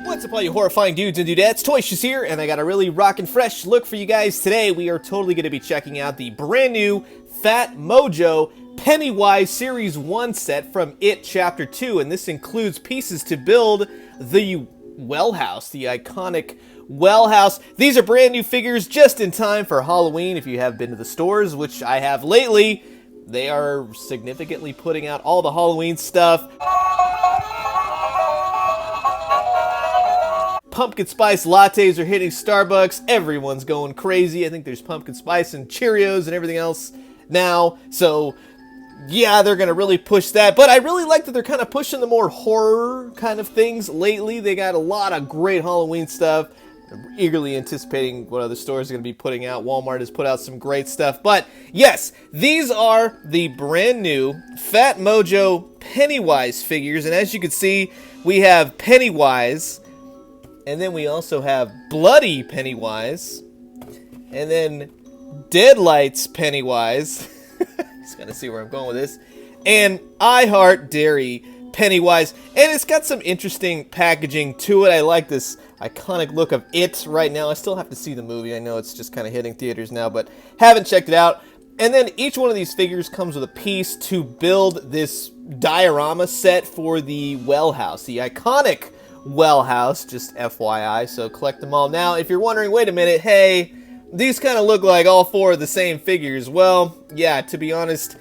What's up all you horrifying dudes and dudettes, Toyshiz here, and I got a really rockin' fresh look for you guys today. We are totally going to be checking out the brand new Phat Mojo Pennywise Series 1 set from It Chapter 2, and this includes pieces to build the Wellhouse, the iconic Wellhouse. These are brand new figures just in time for Halloween. If you have been to the stores, which I have lately, they are significantly putting out all the Halloween stuff. Pumpkin spice lattes are hitting Starbucks. Everyone's going crazy. I think there's pumpkin spice and Cheerios and everything else now. So, yeah, they're going to really push that. But I really like that they're kind of pushing the more horror kind of things lately. They got a lot of great Halloween stuff. I'm eagerly anticipating what other stores are going to be putting out. Walmart has put out some great stuff. But, yes, these are the brand new Phat Mojo Pennywise figures. And as you can see, we have Pennywise. And then we also have Bloody Pennywise. And then Deadlights Pennywise. Just gonna see where I'm going with this. And I Heart Dairy Pennywise. And it's got some interesting packaging to it. I like this iconic look of It right now. I still have to see the movie. I know it's just kind of hitting theaters now, but haven't checked it out. And then each one of these figures comes with a piece to build this diorama set for the Wellhouse, the iconic Wellhouse, just FYI, so collect them all. Now, if you're wondering, wait a minute, hey, these kind of look like all four of the same figures. Well, yeah, to be honest,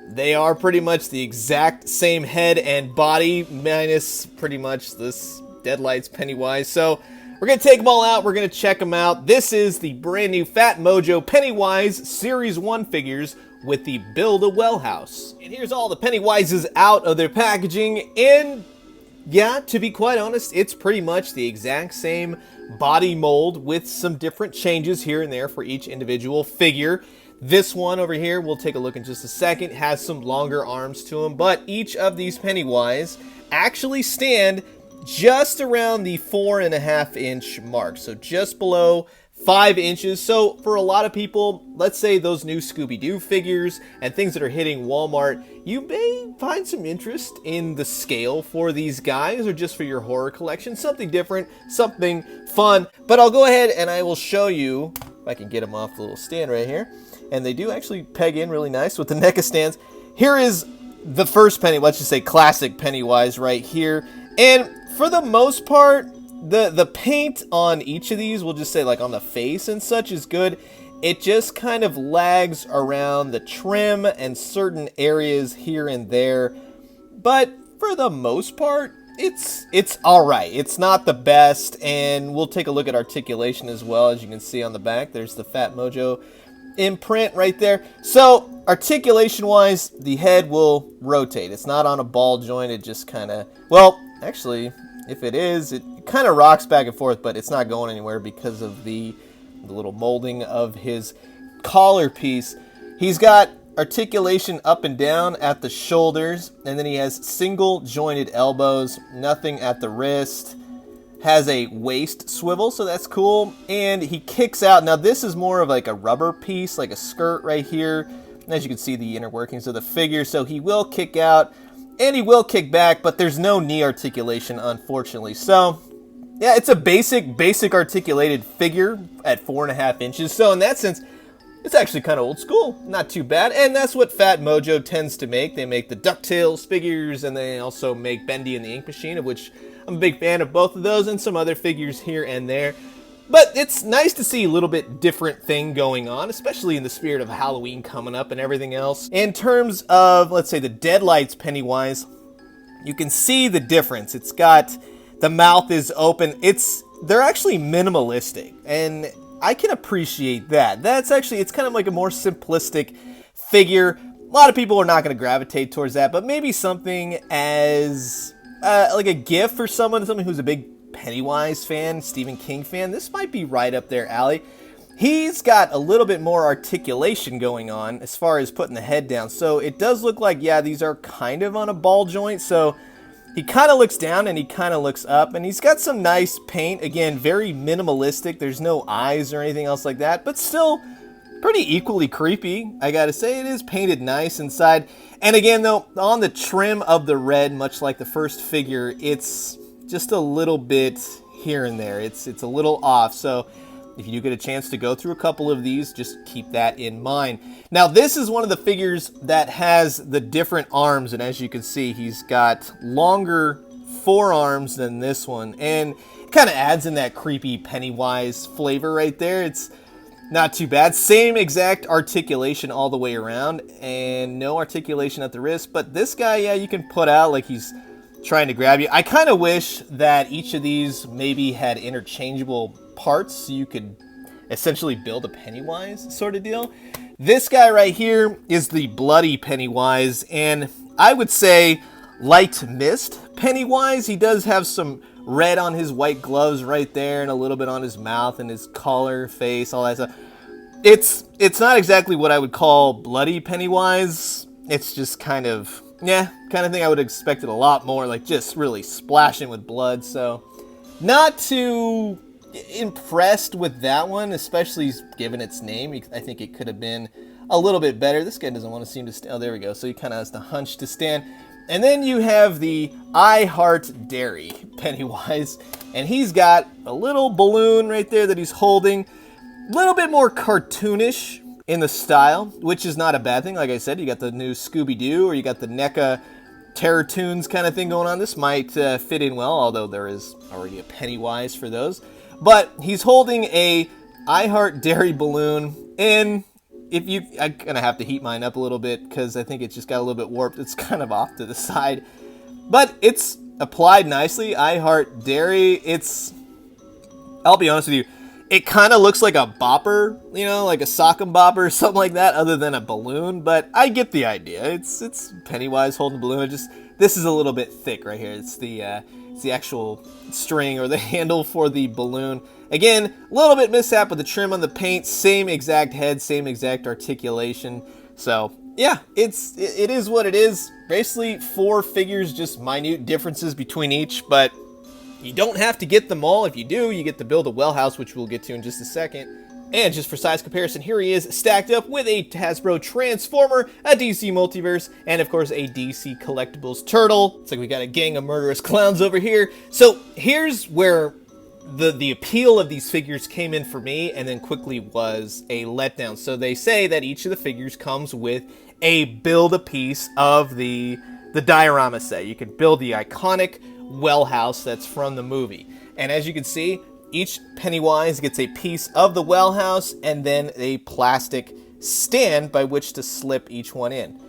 they are pretty much the exact same head and body, minus pretty much this Deadlights Pennywise. So, we're going to take them all out, we're going to check them out. This is the brand new Phat Mojo Pennywise Series 1 figures with the Build a Wellhouse. And here's all the Pennywises out of their packaging, and yeah, to be quite honest, it's pretty much the exact same body mold with some different changes here and there for each individual figure. This one over here, we'll take a look in just a second, has some longer arms to them, but each of these Pennywise actually stand just around the 4.5 inch mark, so just below 5 inches. So for a lot of people, let's say those new Scooby-Doo figures and things that are hitting Walmart, you may find some interest in the scale for these guys, or just for your horror collection, something different, something fun. But I'll go ahead and I will show you, if I can get them off the little stand right here, and they do actually peg in really nice with the NECA stands. Here is the first Penny, let's just say classic Pennywise right here, and for the most part, the paint on each of these, we'll just say like on the face and such, is good. It just kind of lags around the trim and certain areas here and there. But for the most part, it's alright. It's not the best, and we'll take a look at articulation as well. As you can see on the back, there's the Phat Mojo imprint right there. So articulation wise, the head will rotate. It's not on a ball joint. It just kind of, well, actually, if it is, it kind of rocks back and forth, but it's not going anywhere because of the little molding of his collar piece. He's got articulation up and down at the shoulders, and then he has single jointed elbows, nothing at the wrist. Has a waist swivel, so that's cool. And he kicks out. Now this is more of like a rubber piece, like a skirt right here. And as you can see, the inner workings of the figure, so he will kick out. And he will kick back, but there's no knee articulation, unfortunately. So, yeah, it's a basic articulated figure at 4.5 inches. So, in that sense, it's actually kind of old school. Not too bad. And that's what Phat Mojo tends to make. They make the DuckTales figures, and they also make Bendy and the Ink Machine, of which I'm a big fan of both of those, and some other figures here and there. But it's nice to see a little bit different thing going on, especially in the spirit of Halloween coming up and everything else. In terms of, let's say, the Deadlights Pennywise, you can see the difference. It's got, the mouth is open. They're actually minimalistic, and I can appreciate that. That's actually, it's kind of like a more simplistic figure. A lot of people are not going to gravitate towards that, but maybe something as like a gift for someone who's a big Pennywise fan, Stephen King fan, this might be right up their alley. He's got a little bit more articulation going on as far as putting the head down. So it does look like, yeah, these are kind of on a ball joint. So he kind of looks down and he kind of looks up, and he's got some nice paint. Again, very minimalistic. There's no eyes or anything else like that, but still pretty equally creepy. I gotta say, it is painted nice inside. And again, though, on the trim of the red, much like the first figure, it's just a little bit here and there. It's a little off. So if you do get a chance to go through a couple of these, just keep that in mind. Now, this is one of the figures that has the different arms, and as you can see, he's got longer forearms than this one, and it kind of adds in that creepy Pennywise flavor right there. It's not too bad. Same exact articulation all the way around, and no articulation at the wrist, but this guy, yeah, you can put out like he's trying to grab you. I kind of wish that each of these maybe had interchangeable parts so you could essentially build a Pennywise sort of deal. This guy right here is the bloody Pennywise, and I would say light mist Pennywise. He does have some red on his white gloves right there, and a little bit on his mouth and his collar, face, all that stuff. It's not exactly what I would call bloody Pennywise. It's just kind of, yeah, kind of thing I would have expected a lot more, like just really splashing with blood. So not too impressed with that one, especially given its name. I think it could have been a little bit better. This guy doesn't want to seem to stand. Oh, there we go. So he kind of has to hunch to stand. And then you have the I Heart Dairy Pennywise, and he's got a little balloon right there that he's holding. A little bit more cartoonish in the style, which is not a bad thing. Like I said, you got the new Scooby-Doo, or you got the NECA Terror Toons kind of thing going on. This might fit in well, although there is already a Pennywise for those. But he's holding a I Heart Dairy balloon, and I'm gonna have to heat mine up a little bit because I think it just got a little bit warped. It's kind of off to the side, but it's applied nicely. I Heart Dairy. I'll be honest with you, it kind of looks like a bopper, you know, like a sock'em bopper or something like that, other than a balloon. But I get the idea. It's Pennywise holding a balloon. This is a little bit thick right here. It's the actual string or the handle for the balloon. Again, a little bit mishap with the trim on the paint. Same exact head, same exact articulation. So yeah, it is what it is. Basically 4 figures, just minute differences between each, but you don't have to get them all. If you do, you get to build a Wellhouse, which we'll get to in just a second. And just for size comparison, here he is stacked up with a Hasbro Transformer, a DC Multiverse, and of course a DC Collectibles Turtle. It's like we got a gang of murderous clowns over here. So here's where the appeal of these figures came in for me, and then quickly was a letdown. So they say that each of the figures comes with a build-a-piece of the diorama set. You can build the iconic Wellhouse that's from the movie. And as you can see, each Pennywise gets a piece of the Wellhouse and then a plastic stand by which to slip each one in.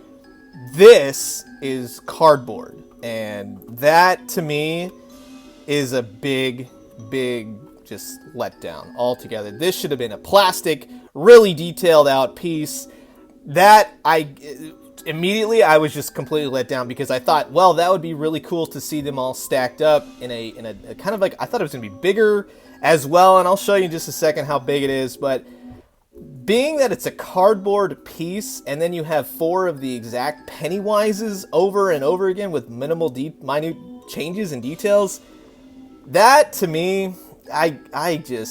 This is cardboard, and that to me is a big just letdown altogether. This should have been a plastic, really detailed out piece. That immediately I was just completely let down, because I thought, well, that would be really cool to see them all stacked up in a kind of like, I thought it was going to be bigger as well, and I'll show you in just a second how big it is. But being that it's a cardboard piece, and then you have 4 of the exact Pennywises over and over again with minimal minute changes and details, that to me, I did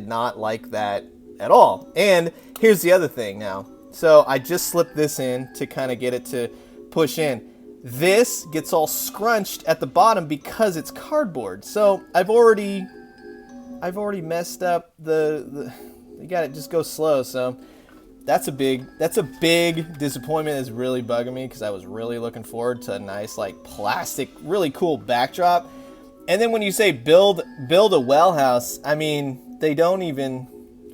not like that at all. And here's the other thing now. So I just slipped this in to kind of get it to push in. This gets all scrunched at the bottom because it's cardboard. So I've already messed up you got it, just go slow. So that's a big disappointment. It's really bugging me, because I was really looking forward to a nice, like, plastic, really cool backdrop. And then when you say build a Wellhouse, I mean, they don't even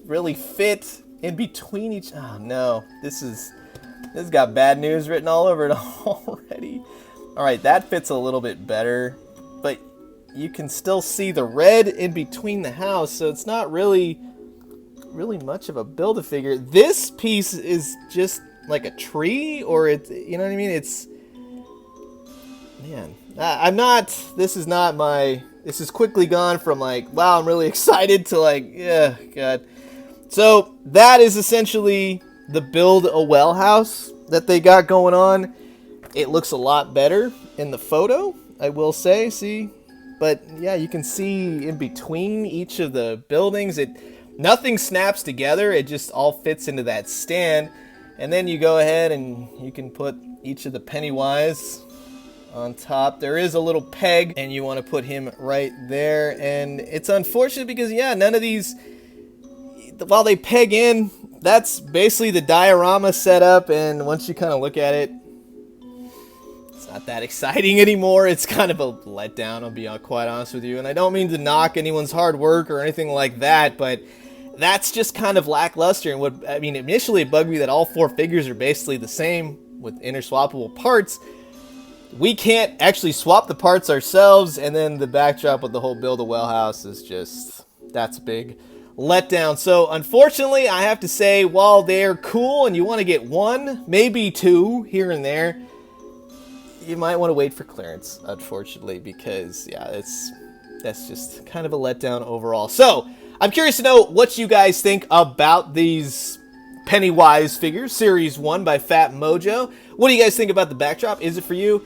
really fit in between each. Oh no, this has got bad news written all over it already. All right, that fits a little bit better, but you can still see the red in between the house, so it's not really much of a Build-A-Figure. This piece is just like a tree, or it's, you know what I mean? It's, man, this is quickly gone from like, wow, I'm really excited, to like, yeah, God. So that is essentially the Build a Wellhouse that they got going on. It looks a lot better in the photo, I will say, see? But yeah, you can see in between each of the buildings, nothing snaps together. It just all fits into that stand. And then you go ahead and you can put each of the Pennywise on top. There is a little peg, and you want to put him right there. And it's unfortunate because, yeah, none of these, while they peg in, that's basically the diorama setup. And once you kind of look at it, it's not that exciting anymore. It's kind of a letdown, I'll be quite honest with you. And I don't mean to knock anyone's hard work or anything like that, but that's just kind of lackluster. And what, I mean, initially it bugged me that all 4 figures are basically the same with interswappable parts. We can't actually swap the parts ourselves, and then the backdrop with the whole Build a Wellhouse is just, that's a big letdown. So unfortunately, I have to say, while they're cool and you want to get 1, maybe 2 here and there, you might want to wait for clearance, unfortunately, because yeah, that's just kind of a letdown overall. So I'm curious to know what you guys think about these Pennywise figures, Series 1 by Phat Mojo. What do you guys think about the backdrop? Is it for you?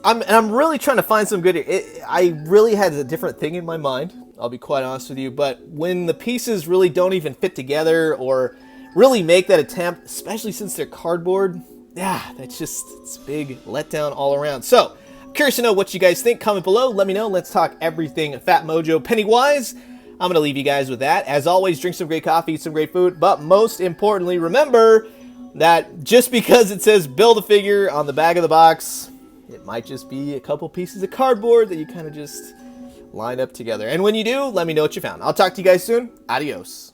I'm really trying to find some good. I really had a different thing in my mind, I'll be quite honest with you. But when the pieces really don't even fit together or really make that attempt, especially since they're cardboard, yeah, it's a big letdown all around. So I'm curious to know what you guys think. Comment below. Let me know. Let's talk everything Phat Mojo Pennywise. I'm going to leave you guys with that. As always, drink some great coffee, eat some great food, but most importantly, remember that just because it says build a figure on the back of the box, it might just be a couple pieces of cardboard that you kind of just line up together. And when you do, let me know what you found. I'll talk to you guys soon. Adios.